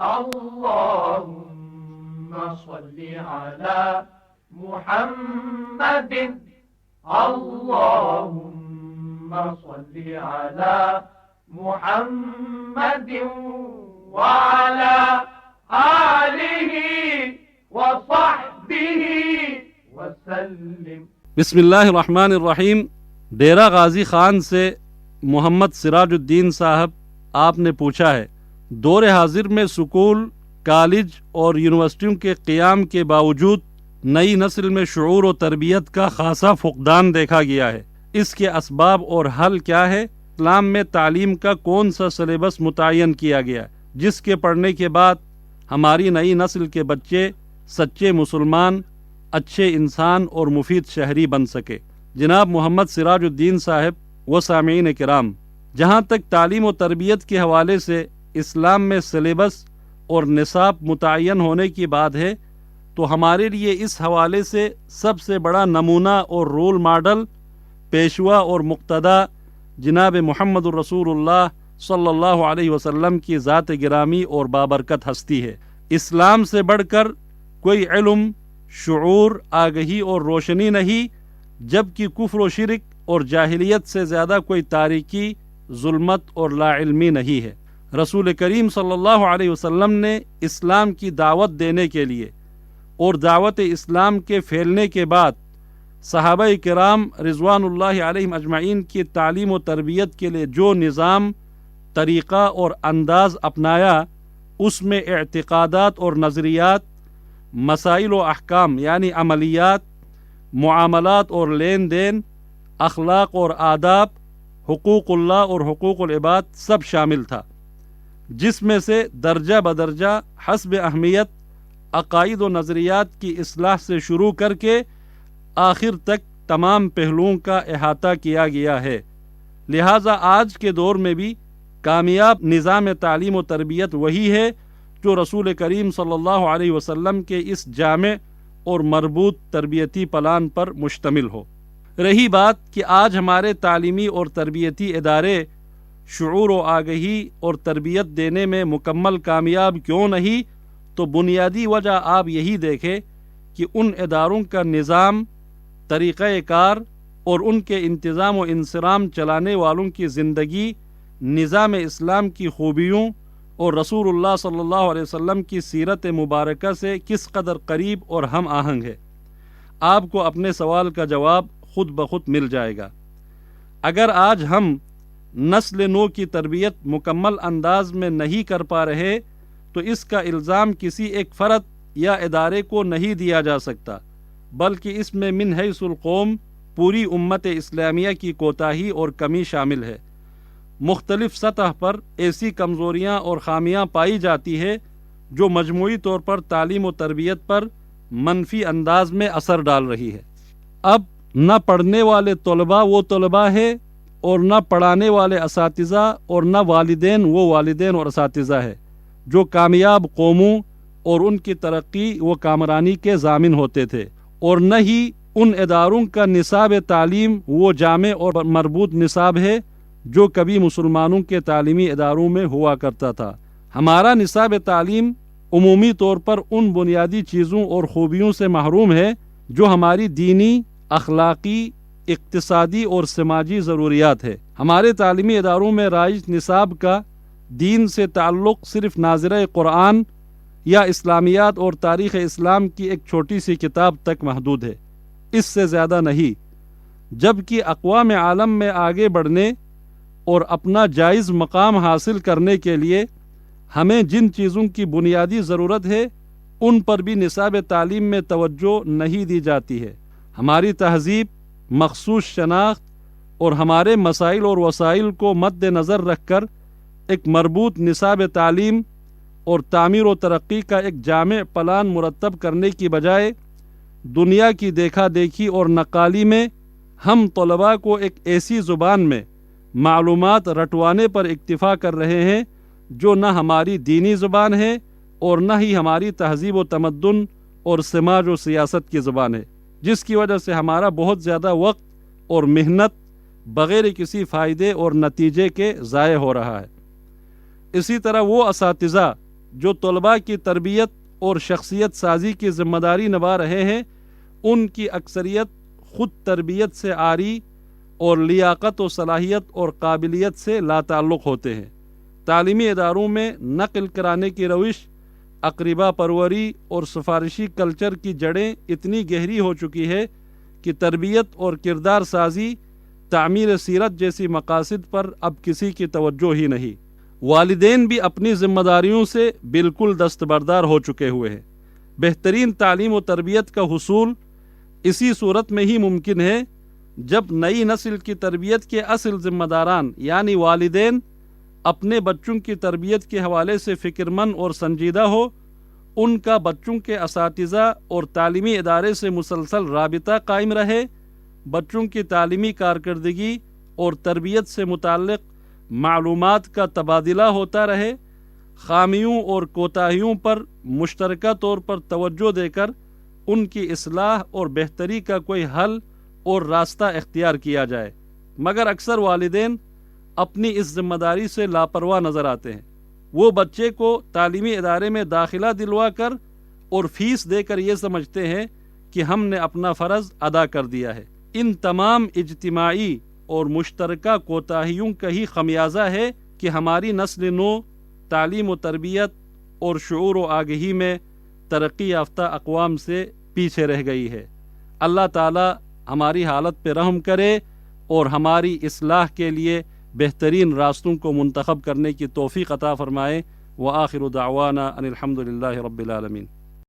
اللهم صل على محمد اللهم صل على محمد وعلى آله وصحبه وسلم۔ بسم اللہ الرحمن الرحیم۔ ڈیرہ غازی خان سے محمد سراج الدین صاحب، آپ نے پوچھا ہے، دور حاضر میں سکول، کالج اور یونیورسٹیوں کے قیام کے باوجود نئی نسل میں شعور و تربیت کا خاصا فقدان دیکھا گیا ہے۔ اس کے اسباب اور حل کیا ہے؟ اسلام میں تعلیم کا کون سا سلیبس متعین کیا گیا جس کے پڑھنے کے بعد ہماری نئی نسل کے بچے سچے مسلمان، اچھے انسان اور مفید شہری بن سکے؟ جناب محمد سراج الدین صاحب و سامعین کرام، جہاں تک تعلیم و تربیت کے حوالے سے اسلام میں سلیبس اور نصاب متعین ہونے کی بات ہے تو ہمارے لیے اس حوالے سے سب سے بڑا نمونہ اور رول ماڈل، پیشوا اور مقتدا جناب محمد الرسول اللہ صلی اللہ علیہ وسلم کی ذات گرامی اور بابرکت ہستی ہے۔ اسلام سے بڑھ کر کوئی علم، شعور، آگہی اور روشنی نہیں، جبکہ کفر و شرک اور جاہلیت سے زیادہ کوئی تاریکی، ظلمت اور لا علمی نہیں ہے۔ رسول کریم صلی اللہ علیہ وسلم نے اسلام کی دعوت دینے کے لیے اور دعوت اسلام کے پھیلنے کے بعد صحابہ کرام رضوان اللہ علیہم اجمعین کی تعلیم و تربیت کے لیے جو نظام، طریقہ اور انداز اپنایا، اس میں اعتقادات اور نظریات، مسائل و احکام یعنی عملیات، معاملات اور لین دین، اخلاق اور آداب، حقوق اللہ اور حقوق العباد سب شامل تھا، جس میں سے درجہ بدرجہ حسب اہمیت عقائد و نظریات کی اصلاح سے شروع کر کے آخر تک تمام پہلوؤں کا احاطہ کیا گیا ہے۔ لہٰذا آج کے دور میں بھی کامیاب نظام تعلیم و تربیت وہی ہے جو رسول کریم صلی اللہ علیہ وسلم کے اس جامع اور مربوط تربیتی پلان پر مشتمل ہو۔ رہی بات کہ آج ہمارے تعلیمی اور تربیتی ادارے شعور و آگہی اور تربیت دینے میں مکمل کامیاب کیوں نہیں، تو بنیادی وجہ آپ یہی دیکھیں کہ ان اداروں کا نظام، طریقہ کار اور ان کے انتظام و انصرام چلانے والوں کی زندگی نظام اسلام کی خوبیوں اور رسول اللہ صلی اللہ علیہ وسلم کی سیرت مبارکہ سے کس قدر قریب اور ہم آہنگ ہے۔ آپ کو اپنے سوال کا جواب خود بخود مل جائے گا۔ اگر آج ہم نسل نو کی تربیت مکمل انداز میں نہیں کر پا رہے تو اس کا الزام کسی ایک فرد یا ادارے کو نہیں دیا جا سکتا، بلکہ اس میں من حیث القوم پوری امت اسلامیہ کی کوتاہی اور کمی شامل ہے۔ مختلف سطح پر ایسی کمزوریاں اور خامیاں پائی جاتی ہے جو مجموعی طور پر تعلیم و تربیت پر منفی انداز میں اثر ڈال رہی ہے۔ اب نہ پڑھنے والے طلباء وہ طلباء ہے اور نہ پڑھانے والے اساتذہ اور نہ والدین وہ والدین اور اساتذہ ہے جو کامیاب قوموں اور ان کی ترقی و کامرانی کے ضامن ہوتے تھے، اور نہ ہی ان اداروں کا نصاب تعلیم وہ جامع اور مربوط نصاب ہے جو کبھی مسلمانوں کے تعلیمی اداروں میں ہوا کرتا تھا۔ ہمارا نصاب تعلیم عمومی طور پر ان بنیادی چیزوں اور خوبیوں سے محروم ہے جو ہماری دینی، اخلاقی، اقتصادی اور سماجی ضروریات ہے۔ ہمارے تعلیمی اداروں میں رائج نصاب کا دین سے تعلق صرف ناظرہ قرآن یا اسلامیات اور تاریخ اسلام کی ایک چھوٹی سی کتاب تک محدود ہے، اس سے زیادہ نہیں، جبکہ اقوام عالم میں آگے بڑھنے اور اپنا جائز مقام حاصل کرنے کے لیے ہمیں جن چیزوں کی بنیادی ضرورت ہے ان پر بھی نصاب تعلیم میں توجہ نہیں دی جاتی ہے۔ ہماری تہذیب، مخصوص شناخت اور ہمارے مسائل اور وسائل کو مد نظر رکھ کر ایک مربوط نصاب تعلیم اور تعمیر و ترقی کا ایک جامع پلان مرتب کرنے کی بجائے دنیا کی دیکھا دیکھی اور نقالی میں ہم طلباء کو ایک ایسی زبان میں معلومات رٹوانے پر اکتفا کر رہے ہیں جو نہ ہماری دینی زبان ہے اور نہ ہی ہماری تہذیب و تمدن اور سماج و سیاست کی زبان ہے، جس کی وجہ سے ہمارا بہت زیادہ وقت اور محنت بغیر کسی فائدے اور نتیجے کے ضائع ہو رہا ہے۔ اسی طرح وہ اساتذہ جو طلباء کی تربیت اور شخصیت سازی کی ذمہ داری نبھا رہے ہیں ان کی اکثریت خود تربیت سے عاری اور لیاقت و صلاحیت اور قابلیت سے لا تعلق ہوتے ہیں۔ تعلیمی اداروں میں نقل کرانے کی روش، اقربا پروری اور سفارشی کلچر کی جڑیں اتنی گہری ہو چکی ہے کہ تربیت اور کردار سازی، تعمیر سیرت جیسی مقاصد پر اب کسی کی توجہ ہی نہیں۔ والدین بھی اپنی ذمہ داریوں سے بالکل دستبردار ہو چکے ہوئے ہیں۔ بہترین تعلیم و تربیت کا حصول اسی صورت میں ہی ممکن ہے جب نئی نسل کی تربیت کے اصل ذمہ داران یعنی والدین اپنے بچوں کی تربیت کے حوالے سے فکرمند اور سنجیدہ ہو، ان کا بچوں کے اساتذہ اور تعلیمی ادارے سے مسلسل رابطہ قائم رہے، بچوں کی تعلیمی کارکردگی اور تربیت سے متعلق معلومات کا تبادلہ ہوتا رہے، خامیوں اور کوتاہیوں پر مشترکہ طور پر توجہ دے کر ان کی اصلاح اور بہتری کا کوئی حل اور راستہ اختیار کیا جائے۔ مگر اکثر والدین اپنی اس ذمہ داری سے لاپرواہ نظر آتے ہیں۔ وہ بچے کو تعلیمی ادارے میں داخلہ دلوا کر اور فیس دے کر یہ سمجھتے ہیں کہ ہم نے اپنا فرض ادا کر دیا ہے۔ ان تمام اجتماعی اور مشترکہ کوتاہیوں کا ہی خمیازہ ہے کہ ہماری نسل نو تعلیم و تربیت اور شعور و آگہی میں ترقی یافتہ اقوام سے پیچھے رہ گئی ہے۔ اللہ تعالی ہماری حالت پہ رحم کرے اور ہماری اصلاح کے لیے بہترین راستوں کو منتخب کرنے کی توفیق عطا فرمائے۔ وآخر دعوانا ان الحمد للہ رب العالمین۔